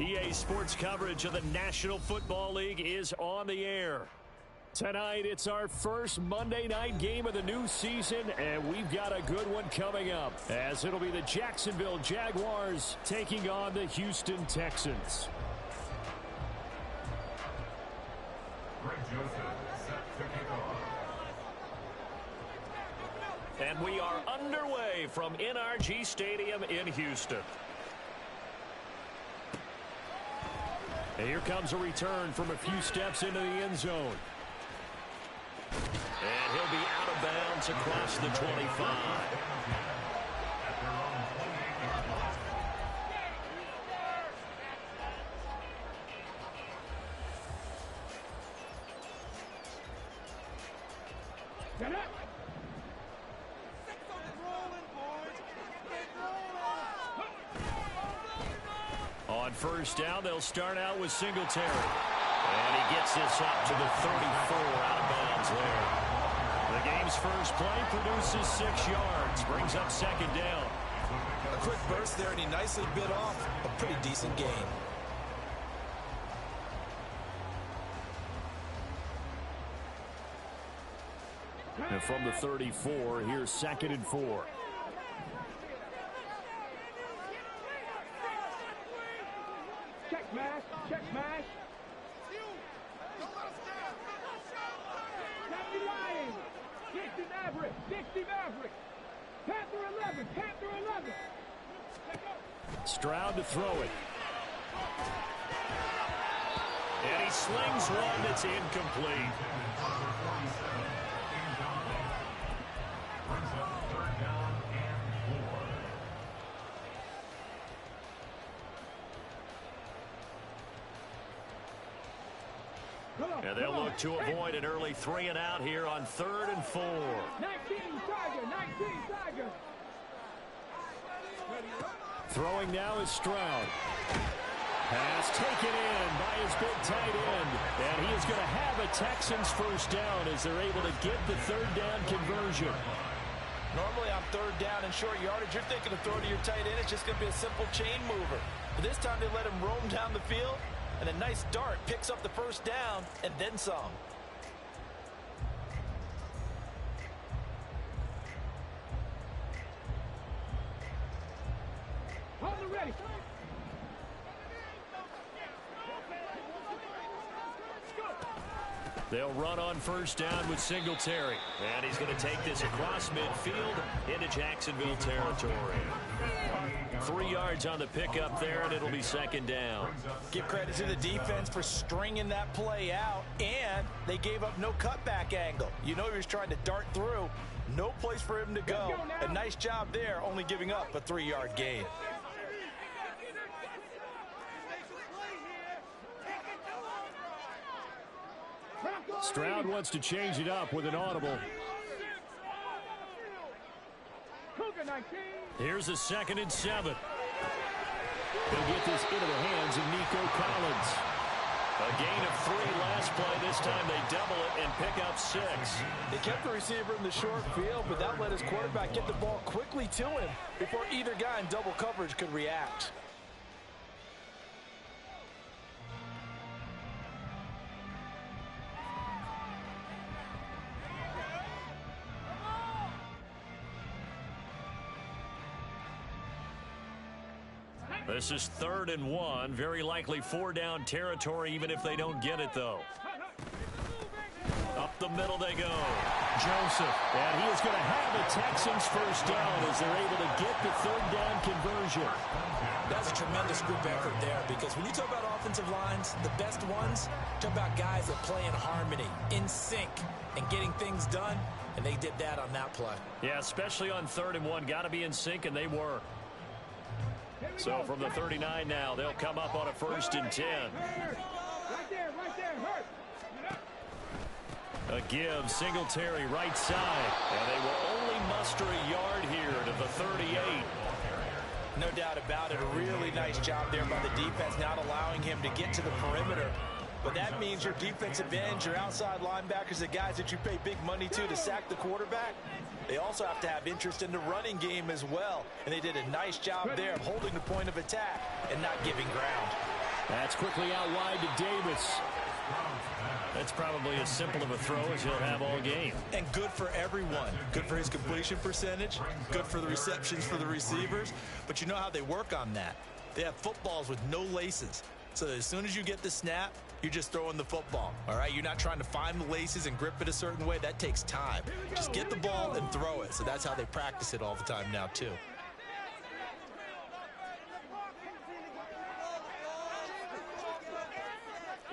EA Sports coverage of the National Football League is on the air. Tonight, it's our first Monday night game of the new season, and we've got a good one coming up, as it'll be the Jacksonville Jaguars taking on the Houston Texans. And we are underway from NRG Stadium in Houston. And here comes a return from a few steps into the end zone. And he'll be out of bounds across the 25. On first down, they'll start out with Singletary. And he gets this up to the 34, out of bounds there. The game's first play produces 6 yards, brings up second down. A quick burst there, and he nicely bit off a pretty decent gain. And from the 34, here's 2nd and 4. Check smash, check smash. Captain Lions, Dixie Maverick, Dixie Maverick. Panther 11, Panther 11. Stroud to throw it. And he slings one that's incomplete. And they'll look to avoid an early 3 and out here on 3rd and 4. 19 Tiger, 19 Tiger. Throwing now is Stroud. Pass taken in by his big tight end. And he is going to have a Texans first down as they're able to get the 3rd down conversion. Normally on 3rd down and short yardage, you're thinking of throw to your tight end. It's just going to be a simple chain mover. But this time they let him roam down the field. And a nice dart picks up the first down and then some. Hold it ready. They'll run on first down with Singletary. And he's going to take this across midfield into Jacksonville territory. 3 yards on the pickup there, and it'll be 2nd down. Give credit to the defense for stringing that play out, and they gave up no cutback angle. You know he was trying to dart through. No place for him to go. A nice job there, only giving up a 3-yard gain. Stroud wants to change it up with an audible. Here's a 2nd and 7. They'll get this into the hands of Nico Collins. A gain of 3 last play. This time they double it and pick up 6. They kept the receiver in the short field, but that let his quarterback get the ball quickly to him before either guy in double coverage could react. This is 3rd and 1. Very likely 4-down territory, even if they don't get it, though. Up the middle they go. Joseph. And he is going to have a Texans first down as they're able to get the 3rd down conversion. That's a tremendous group effort there, because when you talk about offensive lines, the best ones, talk about guys that play in harmony, in sync, and getting things done, and they did that on that play. Yeah, especially on 3rd and 1. Got to be in sync, and they were. So from the 39 now, they'll come up on a 1st and 10. Right there, hurt. A give, Singletary right side. And they will only muster a yard here to the 38. No doubt about it. A really nice job there by the defense, not allowing him to get to the perimeter. But that means your defensive ends, your outside linebackers, the guys that you pay big money to sack the quarterback, they also have to have interest in the running game as well. And they did a nice job there of holding the point of attack and not giving ground. That's quickly out wide to Davis. That's probably as simple of a throw as he'll have all game. And good for everyone. Good for his completion percentage. Good for the receptions for the receivers. But you know how they work on that. They have footballs with no laces. So as soon as you get the snap, You're just throwing the football, all right? You're not trying to find the laces and grip it a certain way. That takes time. Just get the ball and throw it. So that's how they practice it all the time now, too.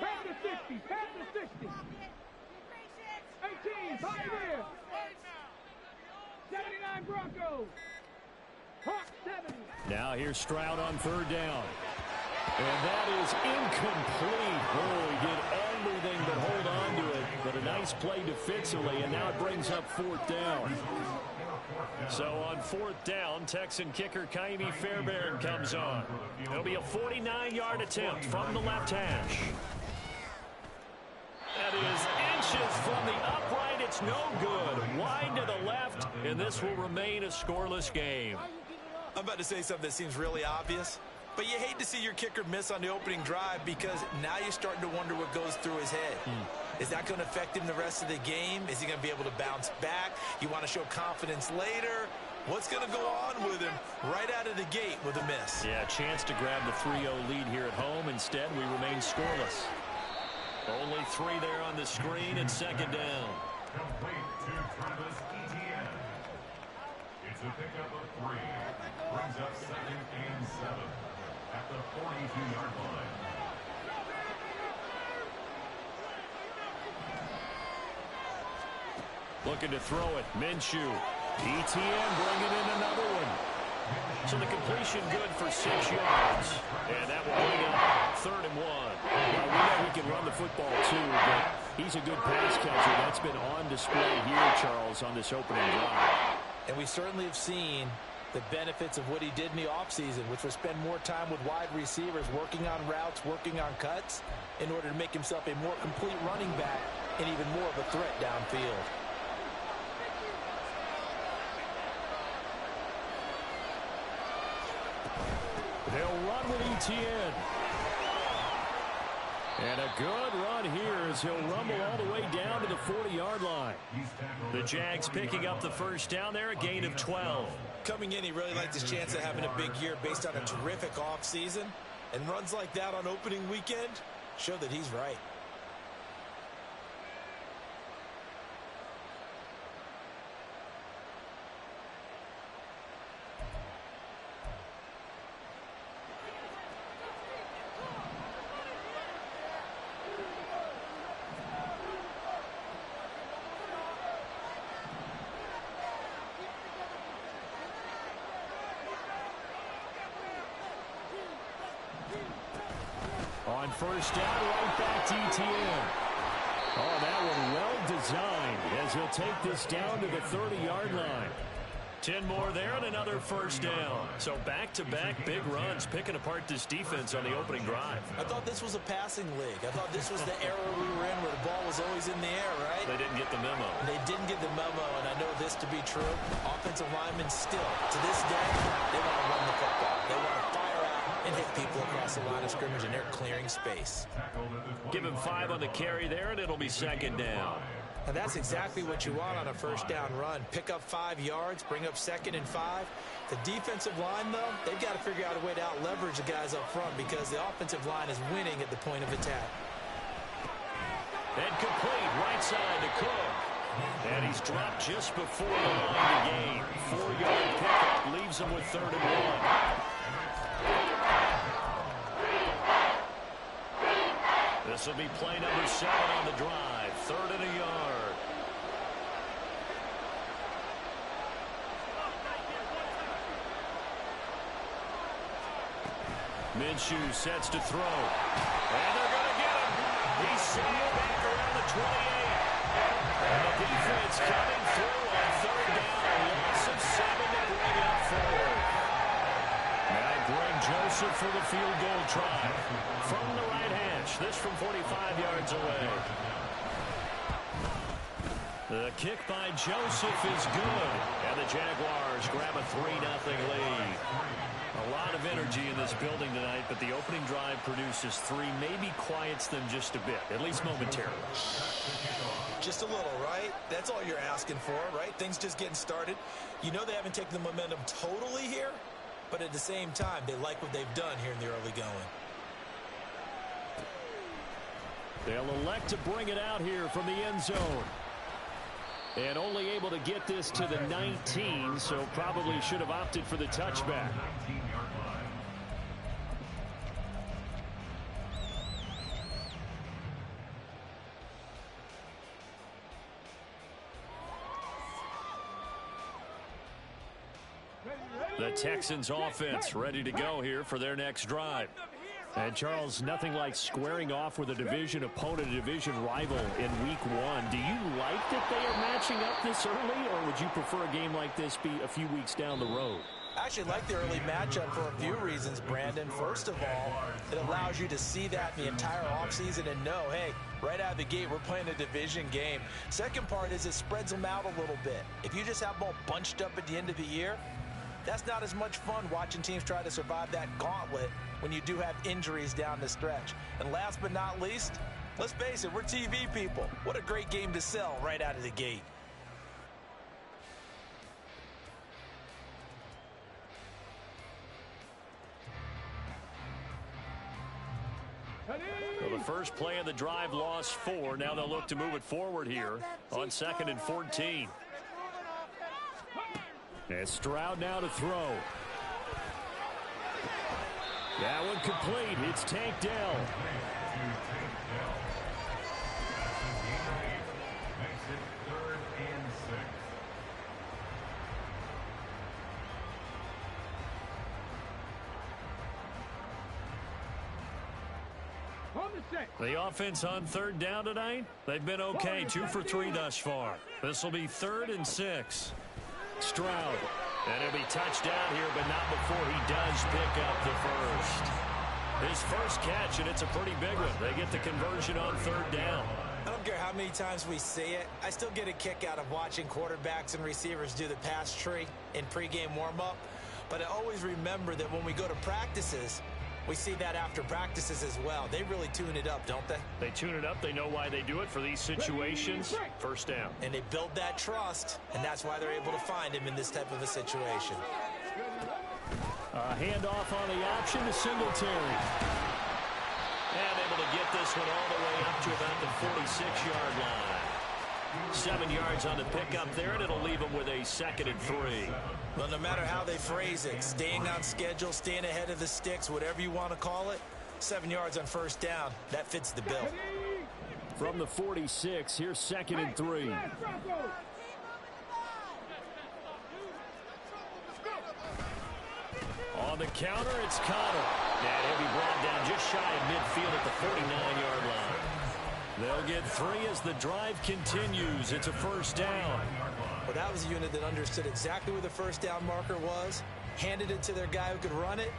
Pass to 60. Pass to 60. 18. Pioneer. 79 Broncos. Hawk 70. Now here's Stroud on third down. And that is incomplete. Oh, he did everything but hold on to it. But a nice play defensively, and now it brings up fourth down. So on fourth down, Texan kicker Kaimi Fairbairn comes on. It'll be a 49-yard attempt from the left hash. That is inches from the upright. It's no good. Wide to the left, and this will remain a scoreless game. I'm about to say something that seems really obvious, but you hate to see your kicker miss on the opening drive because now you're starting to wonder what goes through his head. Is that going to affect him the rest of the game? Is he going to be able to bounce back? You want to show confidence later? What's going to go on with him right out of the gate with a miss? Yeah, chance to grab the 3-0 lead here at home. Instead, we remain scoreless. Only 3 there on the screen and second down. Complete to Travis Etienne. It's a pickup of 3. Brings up 2nd and 7 at the 42-yard line. Looking to throw it. Minshew. Etienne bringing in another one. So the completion good for 6 yards. And that will bring up 3rd and 1. Well, we know he can run the football too, but he's a good pass catcher. That's been on display here, Charles, on this opening drive. And we certainly have seen the benefits of what he did in the offseason, which was spend more time with wide receivers, working on routes, working on cuts, in order to make himself a more complete running back and even more of a threat downfield. They'll run with Etienne. And a good run here as he'll rumble all the way down to the 40-yard line. The Jags picking up the first down there, a gain of 12. Coming in, he really liked his chance of having a big year based on a terrific offseason. And runs like that on opening weekend show that he's right. On first down, right back to Etienne. Oh, that one well designed as he'll take this down to the 30-yard line. 10 more there and another first down. So back-to-back big runs picking apart this defense on the opening drive. I thought this was a passing league. I thought this was the era we were in where the ball was always in the air, right? They didn't get the memo. They didn't get the memo, and I know this to be true. Offensive linemen still, to this day, they want to run the football. They want to fire out and hit people across the line of scrimmage, and they're clearing space. Give him 5 on the carry there, and it'll be second down. And that's exactly what you want on a first down run. Pick up 5 yards, bring up 2nd and 5. The defensive line, though, they've got to figure out a way to out-leverage the guys up front because the offensive line is winning at the point of attack. And complete, right side to Cook. And he's dropped just before the line to gain. 4-yard pickup leaves him with 3rd and 1. This will be play number 7 on the drive. 3rd and a yard. Minshew sets to throw. And they're going to get him. He's singled back around the 28. And the defense coming through on 3rd down. A loss of 7 to bring up 4. Now Greg Joseph for the field goal try. From the right hash. This from 45 yards away. The kick by Joseph is good. And the Jaguars grab a 3-0 lead. A lot of energy in this building tonight, but the opening drive produces 3, maybe quiets them just a bit, at least momentarily. Just a little, right? That's all you're asking for, right? Things just getting started. You know they haven't taken the momentum totally here, but at the same time, they like what they've done here in the early going. They'll elect to bring it out here from the end zone. And only able to get this to the 19, so probably should have opted for the touchback. 19-yard line. The Texans offense ready to go here for their next drive. And Charles, nothing like squaring off with a division opponent, a division rival in week 1. Do you like that they are matching up this early, or would you prefer a game like this be a few weeks down the road? I actually like the early matchup for a few reasons, Brandon. First of all, it allows you to see that the entire offseason and know, hey, right out of the gate, we're playing a division game. Second part is it spreads them out a little bit. If you just have them all bunched up at the end of the year, that's not as much fun watching teams try to survive that gauntlet when you do have injuries down the stretch. And last but not least, let's face it, we're TV people. What a great game to sell right out of the gate. Well, the first play of the drive lost 4. Now they'll look to move it forward here on 2nd and 14. And Stroud now to throw. That one complete. It's Tank Dell. Makes it 3rd and 6. On the set. The offense on 3rd down tonight, they've been okay. 2 for 3 thus far. This will be 3rd and 6. Stroud. And it'll be touchdown here, but not before he does pick up the first. His first catch, and it's a pretty big one. They get the conversion on 3rd down. I don't care how many times we say it, I still get a kick out of watching quarterbacks and receivers do the pass tree in pregame warm-up. But I always remember that when we go to practices, we see that after practices as well. They really tune it up, don't they? They tune it up. They know why they do it for these situations. First down. And they build that trust, and that's why they're able to find him in this type of a situation. Handoff on the option to Singletary. And able to get this one all the way up to about the 46-yard line. 7 yards on the pickup there, and it'll leave them with a 2nd and 3. Well, no matter how they phrase it, staying on schedule, staying ahead of the sticks, whatever you want to call it, 7 yards on 1st down, that fits the bill. From the 46, here's 2nd and 3. On the counter, it's Connor. And he'll be brought down just shy of midfield at the 49-yard line. They'll get 3 as the drive continues. It's a 1st down. Well, that was a unit that understood exactly where the 1st down marker was, handed it to their guy who could run it,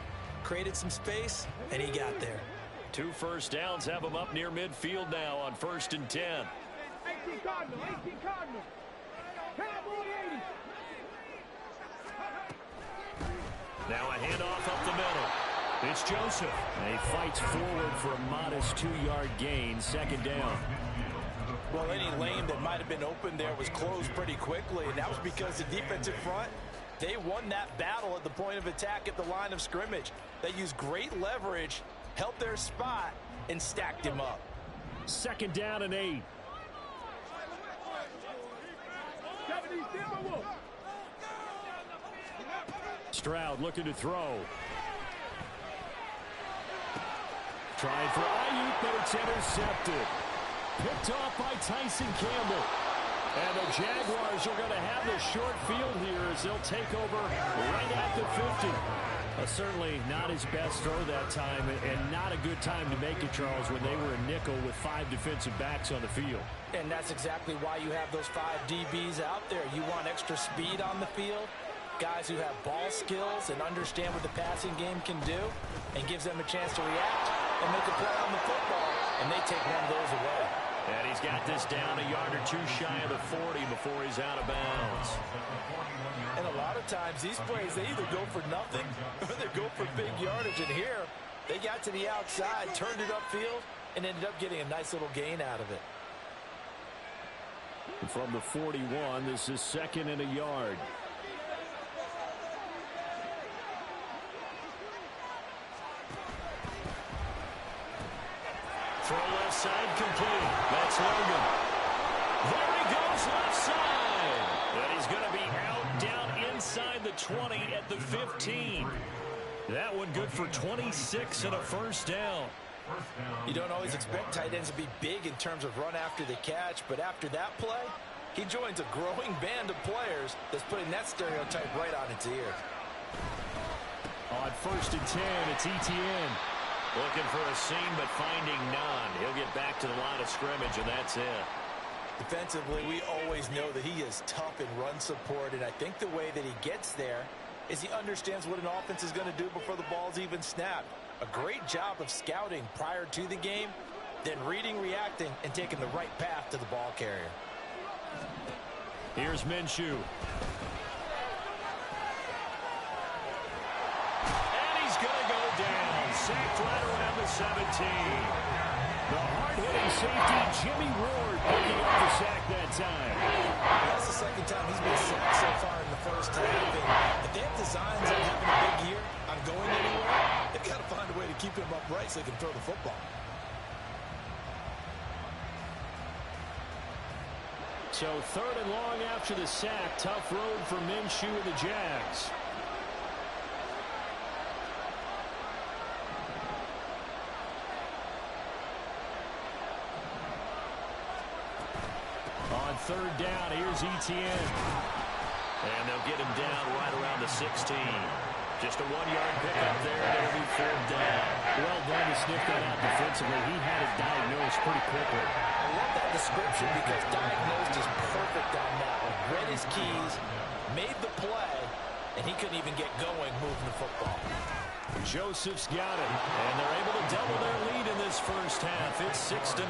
created some space, and he got there. 2 first downs have them up near midfield now on 1st and 10. 18 Cardinal, 18 Cardinal. Cowboy 80. Now a handoff up the middle. It's Joseph. And he fights forward for a modest 2-yard gain, 2nd down. Well, any lane that might have been open there was closed pretty quickly, and that was because the defensive front, they won that battle at the point of attack at the line of scrimmage. They used great leverage, helped their spot, and stacked him up. 2nd down and 8. Stroud looking to throw. Trying for Ayuk, but it's intercepted. Picked off by Tyson Campbell. And the Jaguars are going to have the short field here as they'll take over right at the 50. Certainly not his best throw that time, and not a good time to make it, Charles, when they were a nickel with 5 defensive backs on the field. And that's exactly why you have those 5 DBs out there. You want extra speed on the field, guys who have ball skills and understand what the passing game can do, and gives them a chance to react and make a play on the football, and they take one of those away. And he's got this down a yard or 2 shy of the 40 before he's out of bounds. And a lot of times these plays, they either go for nothing or they go for big yardage. And here, they got to the outside, turned it upfield, and ended up getting a nice little gain out of it. From the 41, this is 2nd and a yard. Throw left left side complete. That's Logan. There he goes left side. And he's going to be out down inside the 20 at the 15. That one good for 26 and a first down. You don't always expect tight ends to be big in terms of run after the catch, but after that play, he joins a growing band of players that's putting that stereotype right on its ear. On 1st and 10, it's Etienne. Looking for a seam, but finding none. He'll get back to the line of scrimmage, and that's it. Defensively, we always know that he is tough in run support, and I think the way that he gets there is he understands what an offense is going to do before the ball's even snapped. A great job of scouting prior to the game, then reading, reacting, and taking the right path to the ball carrier. Here's Minshew. And he's going to go down. Sacked right around the 17. The hard-hitting safety, Jimmy Ward, picking up the sack that time. That's the second time he's been sacked so far in the first half. And if they have designs on having a big year, on going anywhere, they've got to find a way to keep him upright so they can throw the football. So 3rd and long after the sack. Tough road for Minshew and the Jags. On 3rd down, here's Etienne. And they'll get him down right around the 16. Just a 1-yard pickup there, and it'll be 4th down. Well done to sniff that out defensively. He had it diagnosed pretty quickly. I love that description because diagnosed is perfect on that one. Read his keys, made the play, and he couldn't even get going moving the football. Joseph's got it, and they're able to double their lead in this first half. It's 6-0.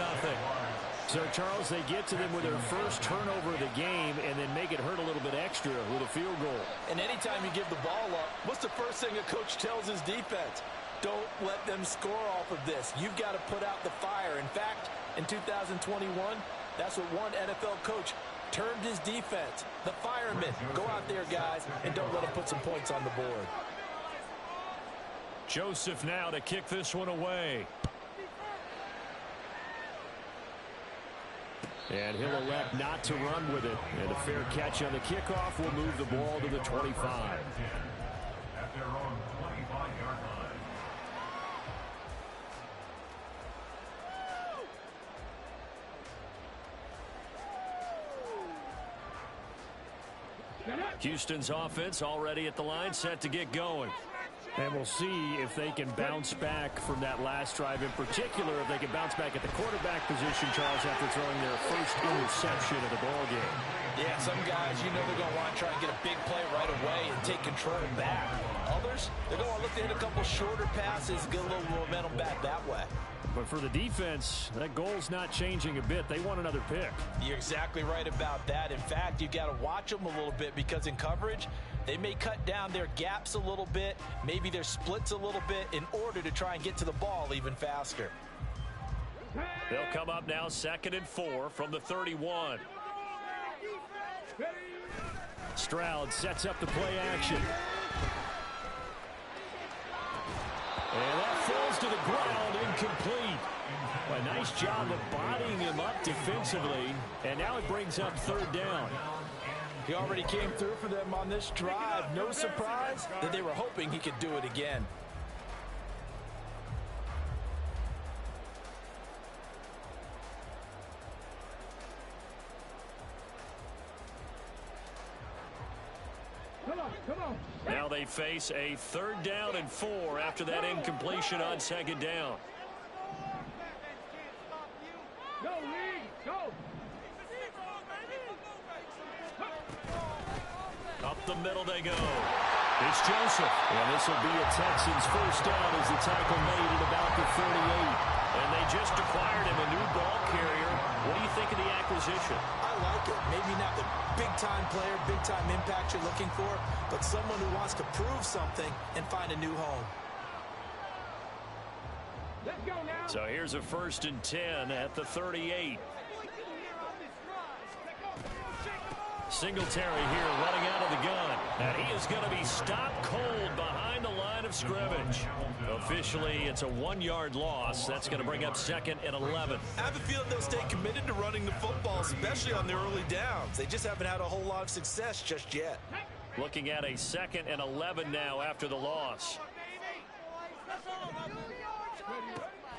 So, Charles, they get to them with their first turnover of the game and then make it hurt a little bit extra with a field goal. And anytime you give the ball up, what's the first thing a coach tells his defense? Don't let them score off of this. You've got to put out the fire. In fact, in 2021, that's what one NFL coach termed his defense. The firemen. Go out there, guys, and don't let them put some points on the board. Joseph now to kick this one away. And he'll elect not to run with it. And a fair catch on the kickoff will move the ball to the 25. At their own 25-yard line. Houston's offense already at the line, set to get going. And we'll see if they can bounce back from that last drive, in particular, if they can bounce back at the quarterback position, Charles, after throwing their first interception of the ball game. Yeah, some guys, you know they're going to want to try and get a big play right away and take control back. Others, they're going to look to hit a couple shorter passes, get a little momentum back that way. But for the defense, that goal's not changing a bit. They want another pick. You're exactly right about that. In fact, you got to watch them a little bit because in coverage, they may cut down their gaps a little bit, maybe their splits a little bit in order to try and get to the ball even faster. They'll come up now 2nd and 4 from the 31. Stroud sets up the play action. And that falls to the ground, incomplete. A nice job of bodying him up defensively. And now it brings up 3rd down. He already came through for them on this drive. No surprise that they were hoping he could do it again. Come on. Now they face a 3rd down and 4 after that incompletion on 2nd down. Go, Lee, go. Up the middle they go. It's Joseph. And this will be a Texans first down as the tackle made at about the 48. And they just acquired him a new ball carrier. What do you think of the acquisition? I like it. Maybe not the big-time player, big-time impact you're looking for, but someone who wants to prove something and find a new home. Let's go now. So here's a 1st and 10 at the 38. Singletary here running out of the gun. And he is going to be stopped cold behind the line of of scrimmage. Officially, it's a 1-yard loss. That's going to bring up 2nd and 11. I have a feeling they'll stay committed to running the football, especially on the early downs. They just haven't had a whole lot of success just yet. Looking at a 2nd and 11 now after the loss.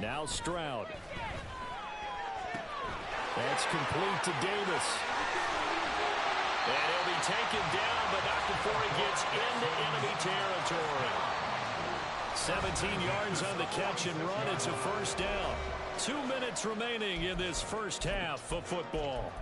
Now Stroud. That's complete to Davis. And he'll be taken down, but not before he gets into enemy territory. 17 yards on the catch and run. It's a first down. 2 minutes remaining in this first half of football.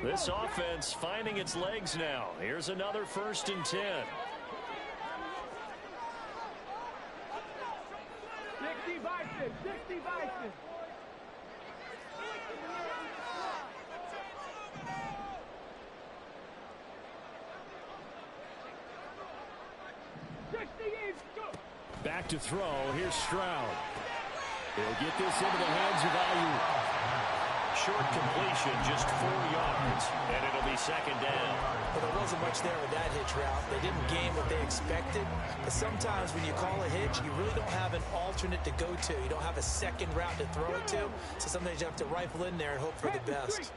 This offense finding its legs now. Here's another 1st and 10. 60 Bison, 60 Bison. Back to throw. Here's Stroud. He'll get this into the hands of Ayuk. Short completion, just 4 yards, and it'll be 2nd down. Well, there wasn't much there with that hitch route. They didn't gain what they expected. But sometimes when you call a hitch, you really don't have an alternate to go to. You don't have a second route to throw it to. So sometimes you have to rifle in there and hope for the best.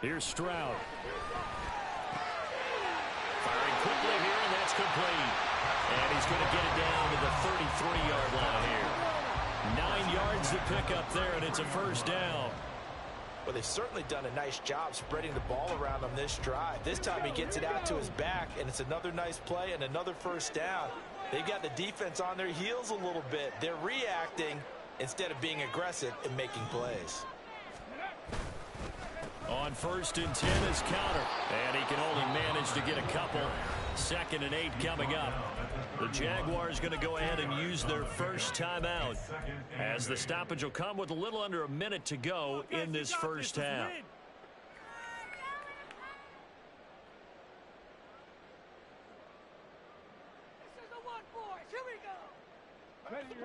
Here's Stroud. Firing quickly here, and that's complete. And he's going to get it down to the 33-yard line here. 9 yards to pick up there, and it's a first down. Well, they've certainly done a nice job spreading the ball around on this drive. This time he gets it out to his back, and it's another nice play and another first down. They've got the defense on their heels a little bit. They're reacting instead of being aggressive and making plays. On 1st and 10 is counter, and he can only manage to get a couple. 2nd and 8 coming up. The Jaguars going to go ahead and use their first timeout, as the stoppage will come with a little under a minute to go in this first half.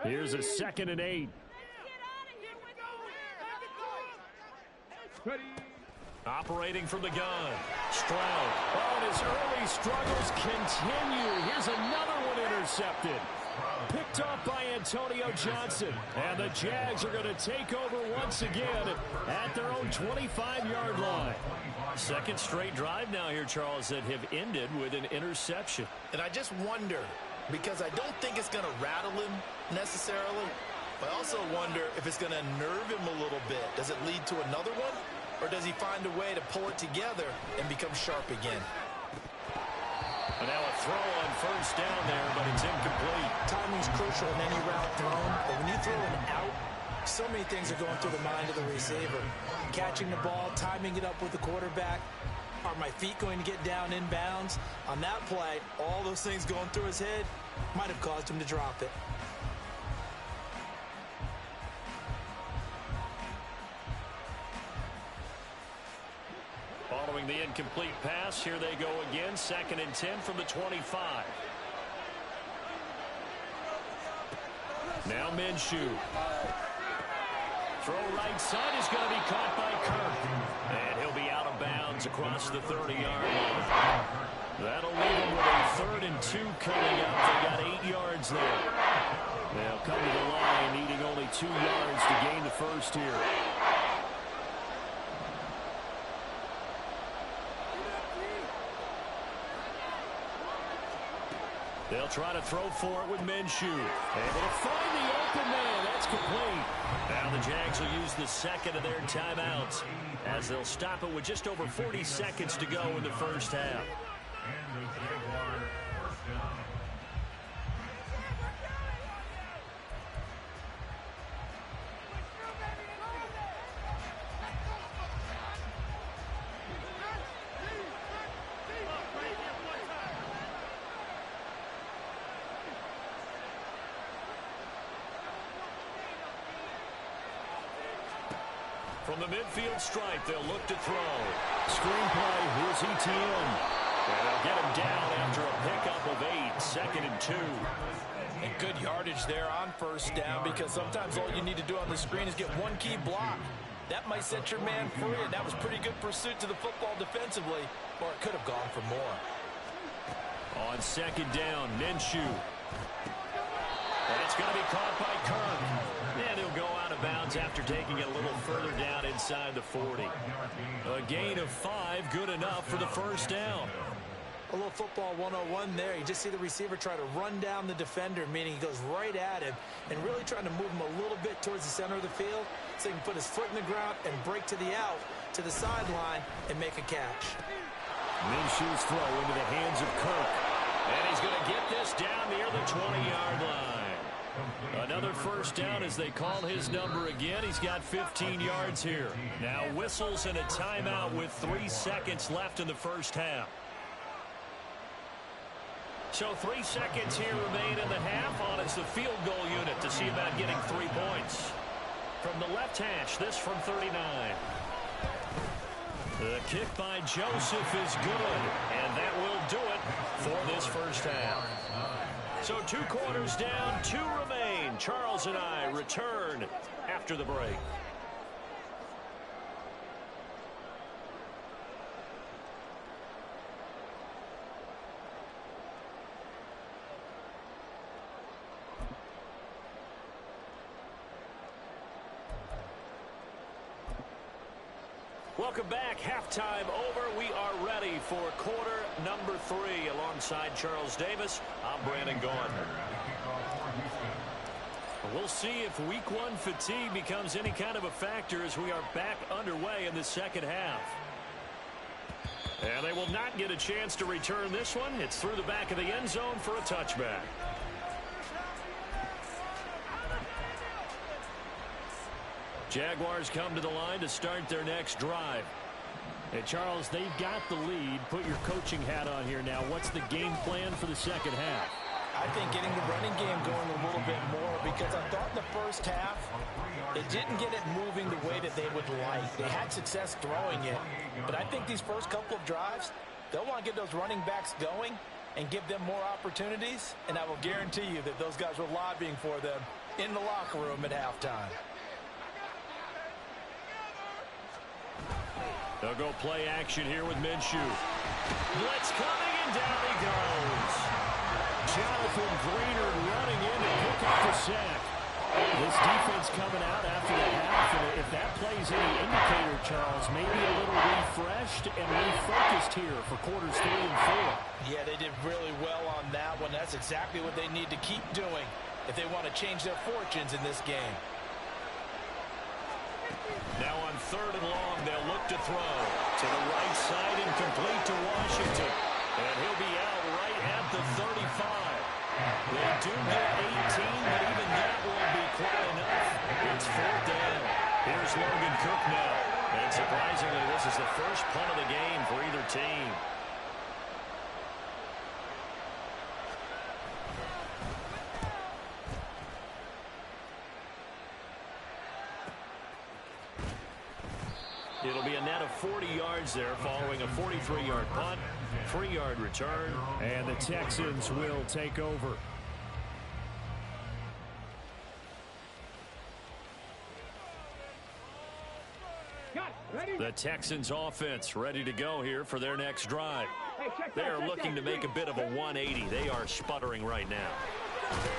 Here's a 2nd and 8. Operating from the gun. Stroud. Oh, and his early struggles continue. Here's another one intercepted. Picked off by Antonio Johnson. And the Jags are going to take over once again at their own 25-yard line. 2nd straight drive now here, Charles, that have ended with an interception. And I just wonder, because I don't think it's going to rattle him necessarily, but I also wonder if it's going to nerve him a little bit. Does it lead to another one? Or does he find a way to pull it together and become sharp again? And now a throw on 1st down there, but it's incomplete. Timing's crucial in any route thrown, but when you throw an out, so many things are going through the mind of the receiver. Catching the ball, timing it up with the quarterback. Are my feet going to get down inbounds? On that play, all those things going through his head might have caused him to drop it. Following the incomplete pass, here they go again. 2nd and 10 from the 25. Now Minshew. Throw right side is going to be caught by Kirk. And he'll be out of bounds across the 30-yard line. That'll leave him with a 3rd and 2 coming up. They got 8 yards there. They'll come to the line, needing only 2 yards to gain the first here. They'll try to throw for it with Minshew. Able to find the open man. That's complete. Now the Jags will use the 2nd of their timeouts, as they'll stop it with just over 40 seconds to go in the first half. And the Jaguar first down. From the midfield stripe, they'll look to throw. Screenplay, here's ETN. And they'll get him down after a pickup of 8, 2nd and 2. And good yardage there on first down, because sometimes all you need to do on the screen is get one key block. That might set your man free, and that was pretty good pursuit to the football defensively, or it could have gone for more. On 2nd down, Minshew. And it's going to be caught by Kirk. And he'll go out of bounds after taking it a little further down inside the 40. A gain of 5, good enough for the first down. A little football 101 there. You just see the receiver try to run down the defender, meaning he goes right at him and really trying to move him a little bit towards the center of the field so he can put his foot in the ground and break to the out, to the sideline, and make a catch. Minshew's throw into the hands of Kirk. And he's going to get this down near the 20-yard line. Another first down as they call his number again. He's got 15 yards here. Now whistles and a timeout with 3 seconds left in the first half. So 3 seconds here remain in the half. On is the field goal unit to see about getting 3 points. From the left hash, this from 39. The kick by Joseph is good, and that will do it for this first half. So 2 quarters down, 2 remain. Charles and I return after the break. Welcome back. Halftime over. We are ready for quarter number 3. Alongside Charles Davis, I'm Brandon Gaudner. We'll see if week 1 fatigue becomes any kind of a factor as we are back underway in the second half. And they will not get a chance to return this one. It's through the back of the end zone for a touchback. Jaguars come to the line to start their next drive. Hey, Charles, they've got the lead. Put your coaching hat on here now. What's the game plan for the second half? I think getting the running game going a little bit more, because I thought in the first half they didn't get it moving the way that they would like. They had success throwing it, but I think these first couple of drives, they'll want to get those running backs going and give them more opportunities, and I will guarantee you that those guys were lobbying for them in the locker room at halftime. They'll go play action here with Minshew. Blitz coming, and down he goes. Jonathan Greener running in to pick up the sack. This defense coming out after the half, and if that plays any indicator, Charles, maybe a little refreshed and refocused here for quarters 3 and 4. Yeah, they did really well on that one. That's exactly what they need to keep doing if they want to change their fortunes in this game. Now on 3rd and long, they'll look to throw. To the right side and complete to Washington. And he'll be out right at the 35. They do get 18, but even that won't be quite enough. It's 4th down. Here's Logan Cook now. And surprisingly, this is the first punt of the game for either team. It'll be a net of 40 yards there following a 43-yard punt, 3-yard return, and the Texans will take over. The Texans offense ready to go here for their next drive. They're looking to make a bit of a 180. They are sputtering right now.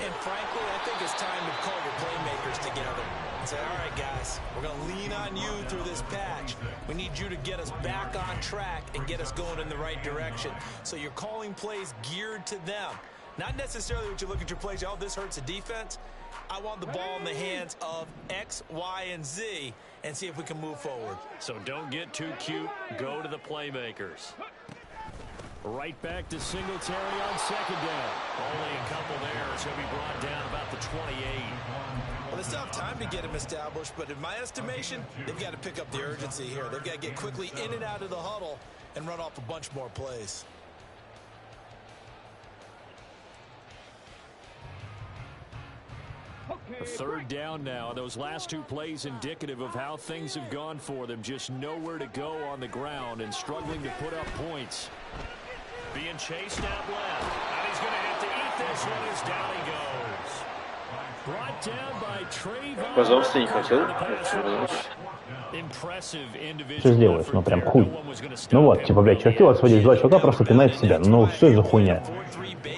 And frankly, I think it's time to call your playmakers together and say, all right, guys, we're going to lean on you through this patch. We need you to get us back on track and get us going in the right direction. So you're calling plays geared to them. Not necessarily what you look at your plays, oh, this hurts the defense. I want the ball in the hands of X, Y, and Z and see if we can move forward. So don't get too cute. Go to the playmakers. Right back to Singletary on 2nd down. Only a couple there as he'll be brought down about the 28. Well, they still have time to get him established, but in my estimation, they've got to pick up the urgency here. They've got to get quickly in and out of the huddle and run off a bunch more plays. A third down now. Those last two plays indicative of how things have gone for them. Just nowhere to go on the ground and struggling to put up points. Being chased out left. And he's going to have to eat this one as down he goes. Brought down by Trayvon. Пожалуйста, не хотел. Что сделаешь? Ну прям хуй. Ну вот, типа, блядь, чуваки, вот сводить два чувака просто пинают себя. Ну что это за хуйня?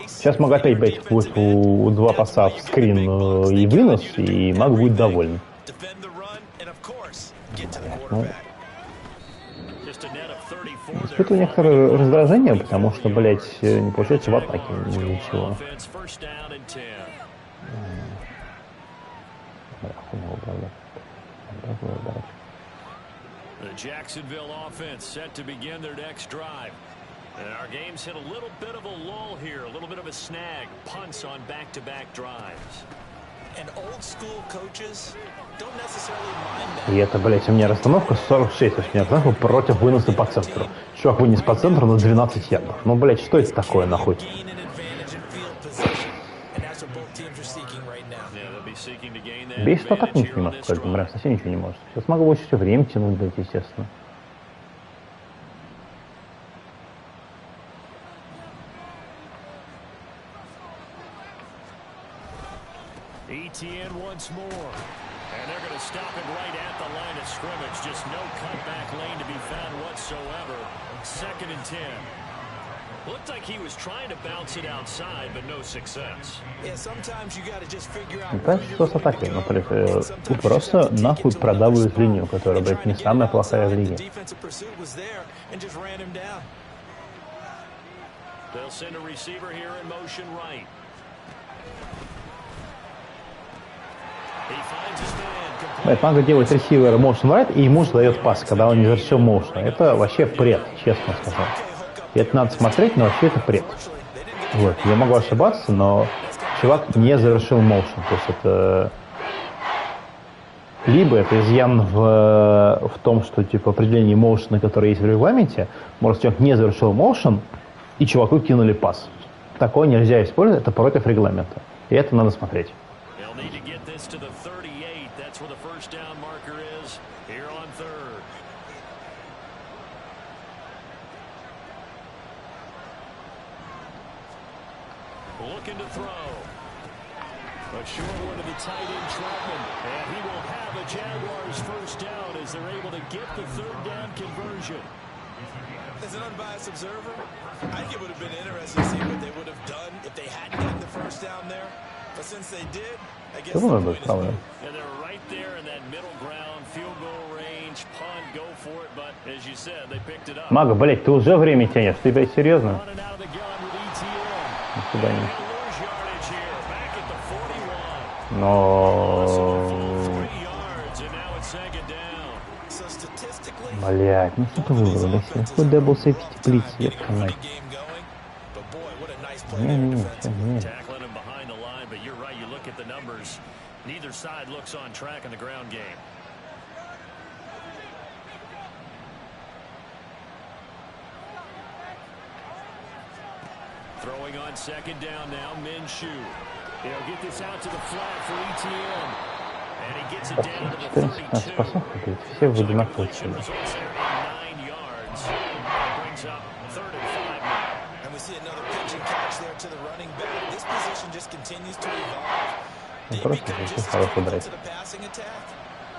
Сейчас могу опять, блядь, будет у два паса в скрин и вынос, и Маг будет доволен. Ну. Испытываю некоторое раздражение, потому что, блядь, не получается в атаке ничего. The Jacksonville offense set to begin their next drive. And our game's hit a little bit of a lull here, a little bit of a snag. Punts on back-to-back drives. And old school coaches don't necessarily mind that. И это, блядь, у меня расстановка 46, то есть у меня расстановка против выноса по центру. Чувак вынес по центру на 12 ярдов. Ну, блядь, что это такое, нахуй? Бесит атак ничего не может, только прям совсем ничего не может. Сейчас могу больше все время тянуть, блядь, естественно. ETN once more. And they're going to stop it right at the line of scrimmage. Just no cutback lane to be found whatsoever. 2nd and 10. Looked like he was trying to bounce it outside, but no success. Yeah, sometimes you got to just figure out. Кажется, что с атакой, но просто нахуй продавливают линию, которая, блядь, не самая плохая в лиге. They'll send a receiver here in motion right. Надо делать ресивер motion right, и ему же дает пас, когда он не завершил motion. Это вообще бред, честно сказать. И это надо смотреть, но вообще это бред. Вот. Я могу ошибаться, но чувак не завершил motion. То есть это... Либо это изъян в том, что типа определение motion, которое есть в регламенте, может, человек не завершил motion, и чуваку кинули пас. Такое нельзя использовать, это против регламента. И это надо смотреть. Looking to throw. A short one to the tight end, Troutman. And he will have a Jaguars first down as they're able to get the 3rd down conversion. As an unbiased observer, I think it would have been interesting to see what they would have done if they hadn't gotten the first down there. But since they did, I guess the win is probably. And they're right there in that middle ground, field goal range, punt, go for it. But as you said, they picked it up. Мага, блядь, ты уже время тянешь, ты, блядь, серьезно? До свидания. Но... Блядь, ну что ты выбрал, да? Какой дабл сейфти плиц, ёпта мать. Не. Throwing on 2nd down now, Minshew. He'll get this out to the flat for ETN. And he gets it down to the 32. Все в одинаковой цели. 9 yards. Brings up 3rd and 5 now. And we see another pitch and catch there to the running back. This position just continues to evolve. They become just as critical to the passing attack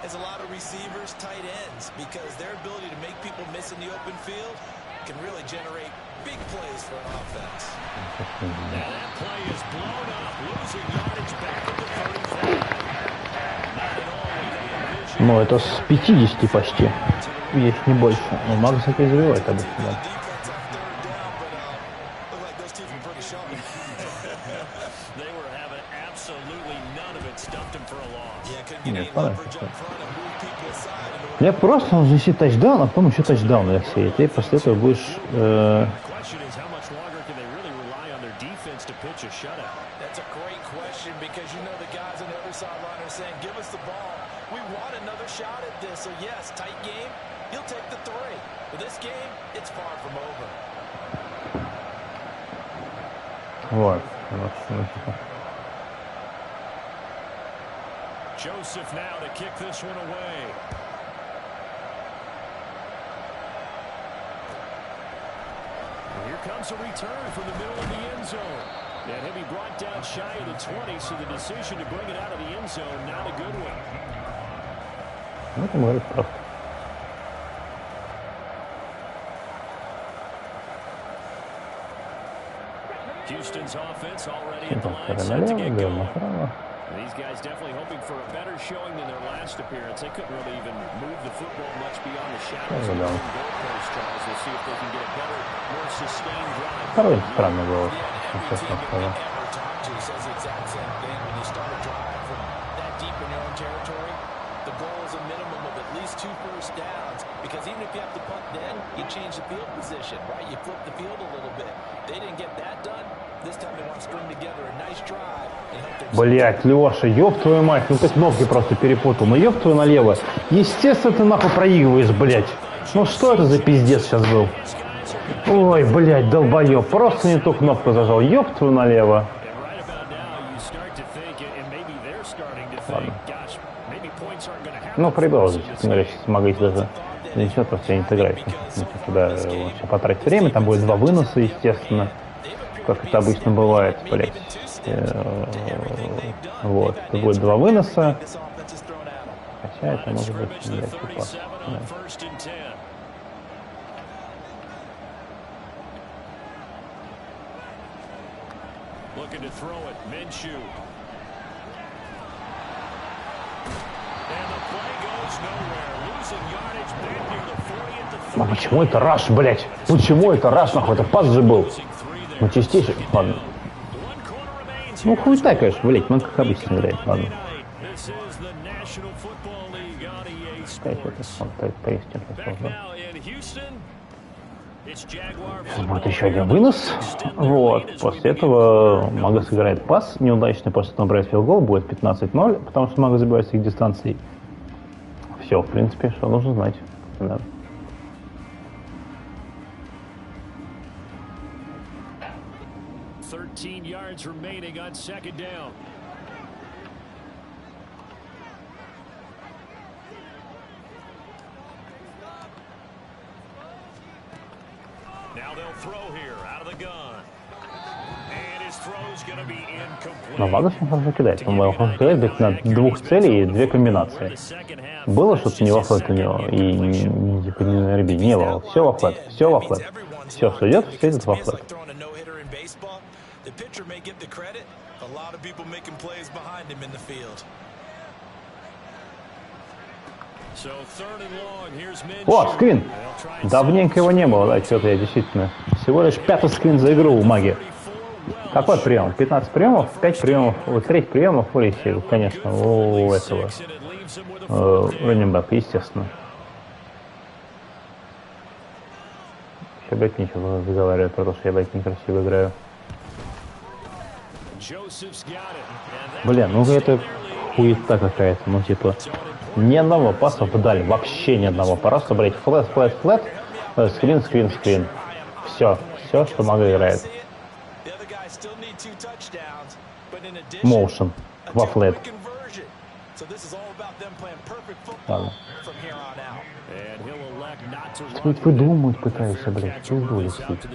as a lot of receivers, tight ends, because their ability to make people miss in the open field can really generate big plays for an offense. Now that play is blown up, losing yardage back at the 35. Not at all what they envisioned. Ну, это с 50 почти, если не больше. Но Маг, кстати, забивает обычно, да. Нет, понятно. Мне просто нужно нанести тачдаун, а потом еще тачдаун, Алексей. И ты после этого будешь... Вот. Joseph now to kick this one away. And here comes a return from the middle of the end zone. And he'll be brought down shy of the 20, so the decision to bring it out of the end zone, not a good one. Houston's offense already at the line set to get going. These guys definitely hoping for a better showing than their last appearance. They couldn't really even move the football much beyond the shadows of their own goalpost, Charles. We'll see if they can get a better, more sustained drive. Второй странный был. Says the exact same thing. When you start a drive from that deep in your own territory, the goal is a minimum of at least 2 first downs, because even if you have to punt, then you change the field position, right? You flip the field a little bit. They didn't get that done. This time they want to string together a nice drive. Блять, Леша, ёб твою мать, ну ты кнопки просто перепутал. Ну ёб твою налево. Естественно, ты нахуй проигрываешь, блять. Ну что это за пиздец сейчас был? Ой, блять, долбоёб. Просто не ту кнопку зажал. Ёб твою налево. Ладно. Ну, продолжить. Честно говоря, сейчас могу даже... Ничего, просто я не сыграю. Туда вообще потратить время. Там будет 2 выноса, естественно. Как это обычно бывает, блять. Вот. Это будет 2 выноса. Хотя это может быть, блять, пас. Да. А почему это раш, блять? Почему это раш, нахуй? Это пас же был. Ну, чистейший. Ладно. Ну, хуй так, конечно, блять. Мы как обычно играем. Ладно. Будет еще один вынос. Вот. После этого Мага сыграет пас неудачный. После этого брать филгол. Будет 15-0. Потому что Мага забивает с их дистанций. Все, в принципе, что нужно знать. Да. Remaining on second down. Now they'll throw here out of the gun. And his throw's going to be incomplete. Но Мага все хорошо кидает. Он может кидать быть на 2 целей и 2 комбинации. Было что-то не во флэт у него и не ребят. Не было. Все во флэт. Все во флэт. Все, что идет, все идет во флэт. The pitcher may get the credit. A lot of people making plays behind him in the field. О, скрин! Давненько его не было, да, что-то я действительно. Всего лишь 5-й скрин за игру у Маги. Какой прием? 15 приемов, 5 приемов, 3 приемов, конечно, у этого. Раннинбэк, естественно. Я, блядь, ничего заговариваю, потому что я, блядь, некрасиво играю. Бля, ну это хуета какая-то, ну типа ни одного паса вдаль, вообще ни одного. Пора собрать флэт, скрин, скрин, скрин. Все, что Мага играет. Моушен во флэт. Ладно. Что выдумывать пытаешься, блядь, пизду летит.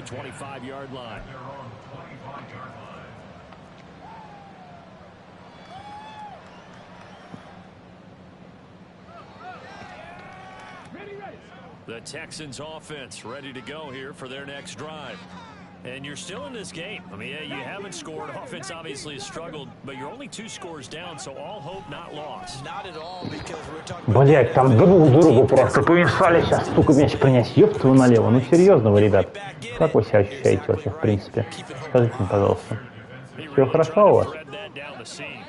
The Texans offense ready to go here for their next drive. And you're still in this game. I mean, yeah, you haven't scored. Offense obviously has struggled, but you're only 2 scores down, so all hope not lost. Not at all, because we're talking. Блять, там друг другу просто помешали сейчас столько мяч принять. Ёб твою налево. Ну серьезно вы, ребят. Как вы себя ощущаете вообще, в принципе? Скажите мне, пожалуйста. Все хорошо у вас?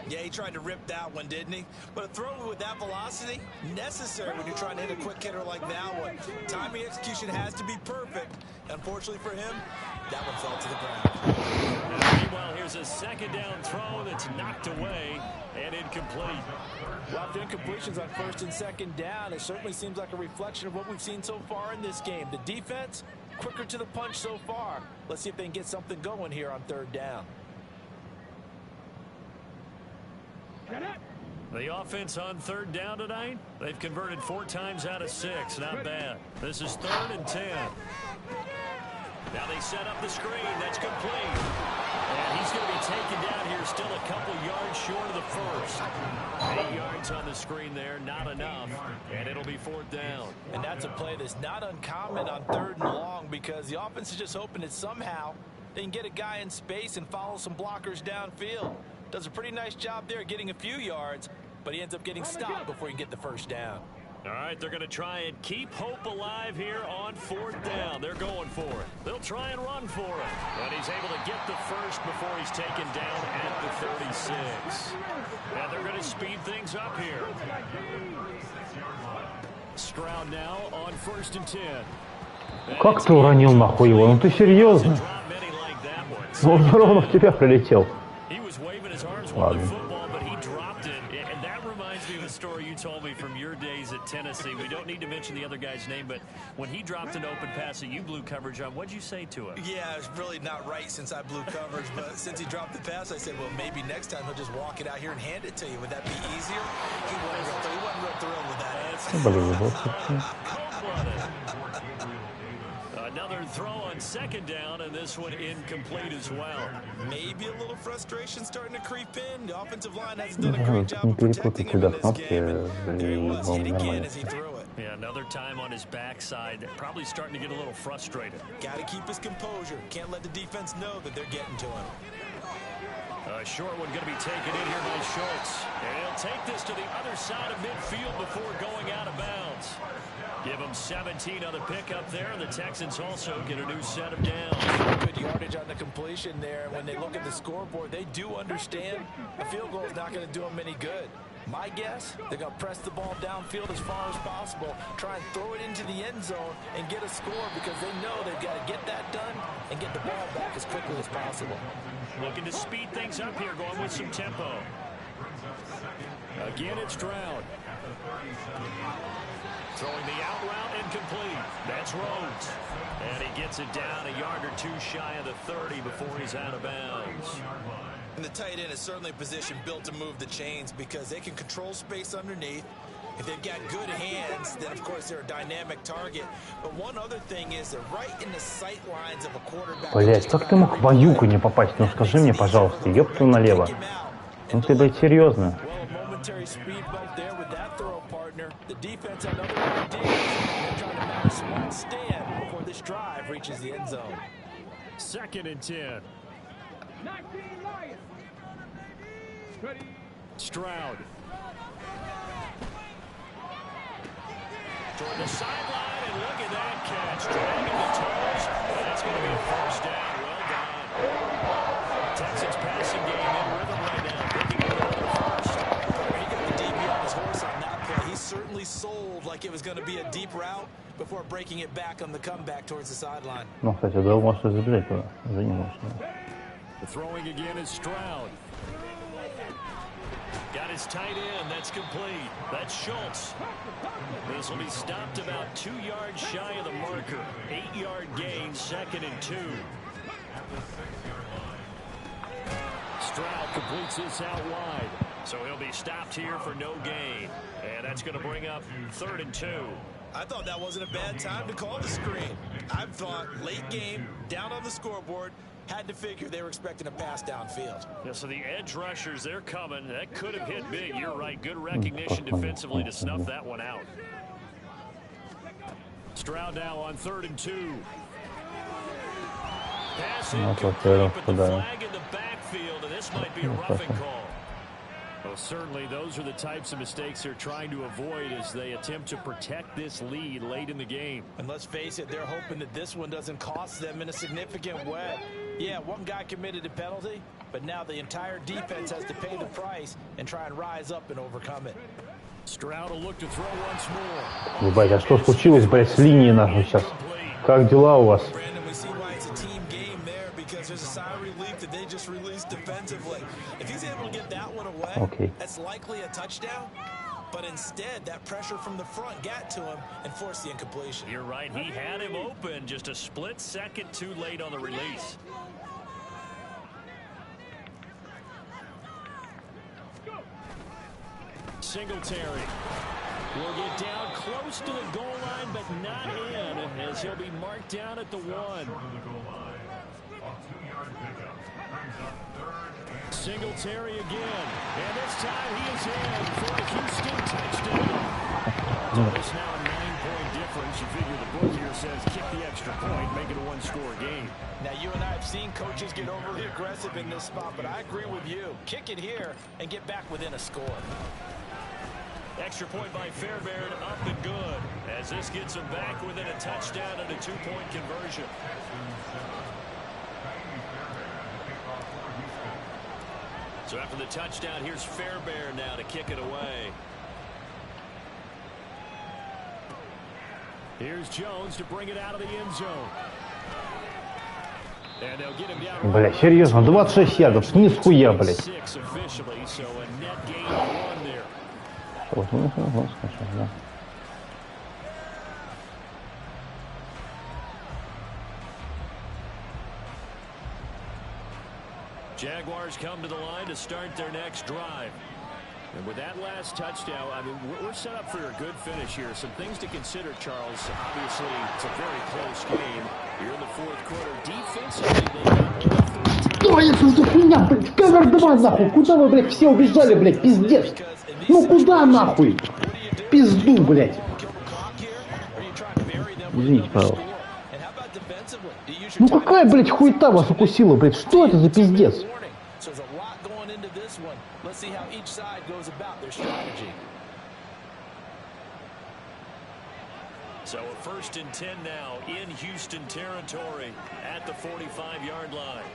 Yeah, he tried to rip that one, didn't he? But a throw with that velocity, necessary when you're trying to hit a quick hitter like that one. Timing execution has to be perfect. Unfortunately for him, that one fell to the ground. Meanwhile, here's a second down throw that's knocked away and incomplete. Well, the incompletions on first and second down, it certainly seems like a reflection of what we've seen so far in this game. The defense, quicker to the punch so far. Let's see if they can get something going here on third down. The offense on third down tonight, they've converted 4 times out of 6. Not bad. This is 3rd and 10. Now they set up the screen. That's complete. And he's going to be taken down here, still a couple yards short of the first. 8 yards on the screen there, not enough. And it'll be 4th down. And that's a play that's not uncommon on 3rd and long, because the offense is just hoping that somehow they can get a guy in space and follow some blockers downfield. Does a pretty nice job there getting a few yards, but he ends up getting stopped before he can get the first down. All right, they're going to try and keep hope alive here on 4th down. They're going for it. They'll try and run for it. But he's able to get the first before he's taken down at the 36. And they're going to speed things up here. Stroud now on 1st and 10. Как ты уронил нахуй его? Ну ты серьезно? Он ровно в тебя прилетел. Ладно. Story you told me from your days at Tennessee. We don't need to mention the other guy's name, but when he dropped an open pass that you blew coverage on, what'd you say to him? Yeah, it's really not right since I blew coverage, but since he dropped the pass, I said, well, maybe next time he'll just walk it out here and hand it to you. Would that be easier? He wasn't real thrilled with that answer. Another throw on 2nd down, and this one incomplete as well. Maybe a little frustration starting to creep in. The offensive line hasn't done a great job of protecting him in this game, and he was hit again as he threw it. Yeah, another time on his backside, probably starting to get a little frustrated. Got to keep his composure. Can't let the defense know that they're getting to him. A short one going to be taken in here by Schultz. And he'll take this to the other side of midfield before going out of bounds. Give him 17 on the pickup there, and the Texans also get a new set of downs. Good yardage on the completion there. When they look at the scoreboard, they do understand a field goal is not going to do them any good. My guess, they're going to press the ball downfield as far as possible, try and throw it into the end zone and get a score, because they know they've got to get that done and get the ball back as quickly as possible. Looking to speed things up here, going with some tempo. Again, it's Stroud. Throwing the out route incomplete. That's Rhodes. And he gets it down a yard or two shy of the 30 before he's out of bounds. And the tight end is certainly a position built to move the chains, because they can control space underneath. If they've got good hands, then of course they're a dynamic target. But one other thing is they're right in the sight lines of a quarterback. Блять, как ты мог в Аюку не попасть? Ну скажи мне, пожалуйста, ёпту налево. Ну ты, блядь, серьезно? The defense on other ideas. They're trying to mount a small stand before this drive reaches the end zone. 2nd and 10. 19 Lions. Ready. Stroud. Toward the sideline, and look at that catch. Dragging the toes. That's going to be a 1st down. Well done. Texans passing game in rhythm right now. Picking up another 1st. He got the DB on his horse on that play. He certainly sold like it was going to be a deep route before breaking it back on the comeback towards the sideline. Ну, кстати, да, может забежать туда. Уже не может. Throwing again is Stroud. Got his tight end. That's complete. That's Schultz. This will be stopped about 2 yards shy of the marker. 8-yard gain, 2nd and 2. Stroud completes this out wide. So he'll be stopped here for no gain. And that's going to bring up 3rd and 2. I thought that wasn't a bad time to call the screen. I thought late game, down on the scoreboard, had to figure they were expecting a pass downfield. Yeah, so the edge rushers, they're coming. That could have hit big. You're right. Good recognition defensively to snuff that one out. Stroud now on 3rd and 2. Pass incomplete, but the flag in the backfield, and this might be a roughing call. Well, certainly those are the types of mistakes they're trying to avoid as they attempt to protect this lead late in the game. And let's face it, they're hoping that this one doesn't cost them in a significant way. Yeah, one guy committed a penalty, but now the entire defense has to pay the price and try and rise up and overcome it. Stroud will look to throw once more. Ебать, а что случилось, блядь, с линией нахуй сейчас? Как дела у вас? There's a sigh of relief that they just released defensively. If he's able to get that one away, okay, that's likely a touchdown. But instead, that pressure from the front got to him and forced the incompletion. You're right. He had him open, just a split second too late on the release. Singletary will get down close to the goal line, but not in, as he'll be marked down at the 1. Singletary again, and this time he is in for a Houston touchdown. So it's now a 9-point difference. You figure the book here says kick the extra point, make it a one-score game. Now, you and I have seen coaches get overly aggressive in this spot, but I agree with you. Kick it here and get back within a score. Extra point by Fairbairn, up and good, as this gets him back within a touchdown and a 2-point conversion. So after the touchdown, here's Fairbairn now to kick it away. Here's Jones to bring it out of the end zone. And they'll get him down. Бля, серьезно, 26 ярдов, ни с хуя, блядь. Вот, да. Jaguars come to the line to start their next drive. And with that last touchdown, I mean, we're set up for a good finish here. Some things to consider, Charles. Obviously, it's a very close game. You're in the fourth quarter. Defensively, Что это за хуйня, блядь? Кавер 2, нахуй. Куда вы, блядь, все убежали, блядь, пиздец? Ну куда, нахуй? Пизду, блядь. Извините, пожалуйста. Ну какая, блядь, хуета вас укусила, блядь? Что это за пиздец? So a 1st and 10 now in Houston territory at the 45-yard line.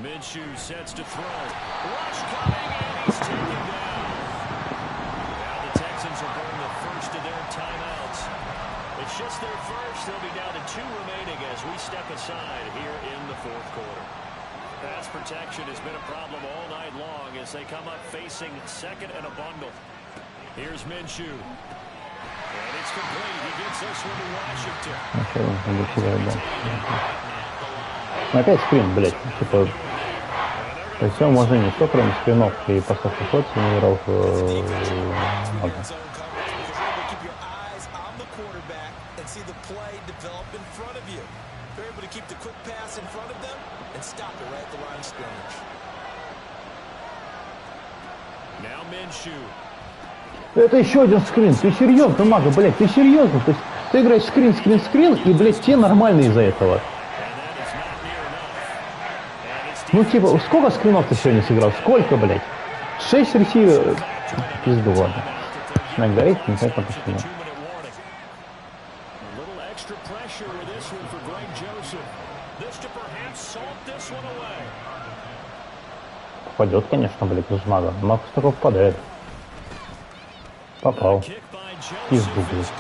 Minshew sets to throw. Rush coming, and he's taken down. Now the Texans will burn the first of their timeouts. It's just their first. They'll be down to 2 remaining as we step aside here in the fourth quarter. Pass protection has been a problem all night long as they come up facing second and a bundle. Here's Minshew. And it's complete. He gets this one to Washington. Опять скрин, блядь. Типа, при всем уважении, что кроме скринов и поставки ход не играл в Madden. Это еще один скрин. Ты серьезно, Мага, блядь, ты серьезно? То есть ты играешь скрин, и, блядь, те нормальные из-за этого. Ну, типа, сколько скринов ты сегодня сыграл? Сколько, блядь? 6 ресиверов. Пизду, ладно. Иногда эти, не знаю, почему. Попадет, конечно, блядь, из Мага. Маг столько попадает. Попал. Пизду, блядь.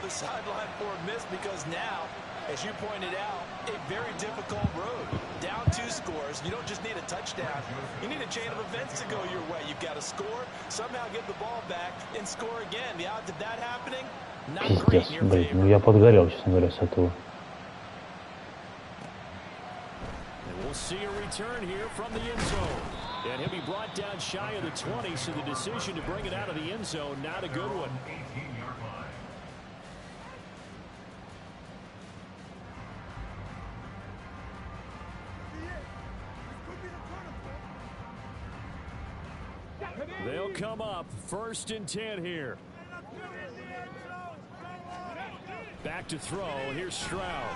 Sideline for a miss because now, as you pointed out, a very difficult road. Down 2 scores. You don't just need a touchdown. You need a chain of events to go your way. You've got to score, somehow get the ball back, and score again. The odds of that happening, not great in your favor. Ну я подгорел, честно говоря, с этого. We'll see a return here from the end zone. And he'll be brought down shy of the 20, so the decision to bring it out of the end zone, not a good one. They'll come up 1st and 10 here. Back to throw. Here's Stroud.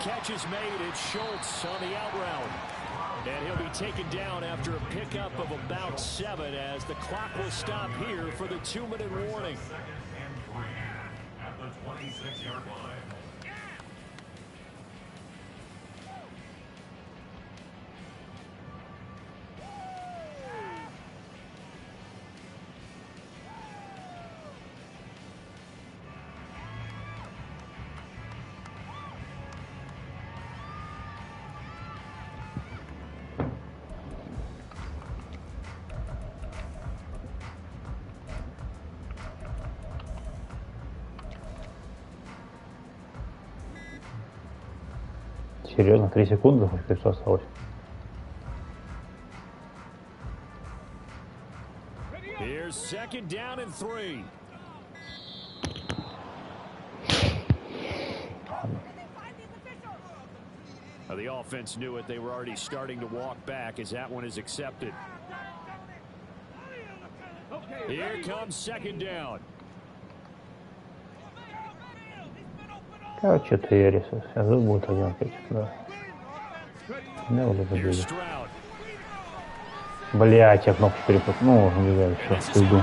Catch is made. It's Schultz on the out route. And he'll be taken down after a pickup of about 7 as the clock will stop here for the 2-minute warning. At the 26-yard line. Серьезно, 3 секунды, хоть что осталось. Here's second down and 3. The offense knew it. They were already starting to walk back as that one is accepted. Here comes second down. Короче, что-то я рисую. Сейчас будет 1-5. Да. Не буду победить. Блять, я кнопку перепутал. Ну, не знаю, что иду.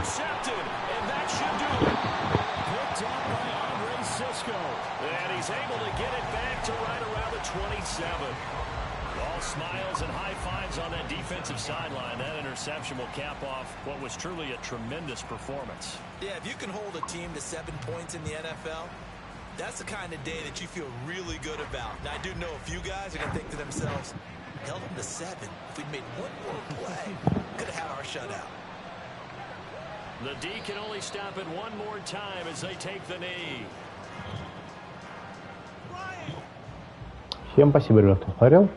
Smiles and high fives on that defensive sideline. That interception will cap off what was truly a tremendous performance. Yeah, if you can hold a team to 7 points in the NFL, that's the kind of day that you feel really good about. Now, I do know a few guys are going to think to themselves, held them to 7. If we'd made one more play, could have had our shutout. The D can only stop it one more time as they take the knee. Всем спасибо, ребята, кто смотрел.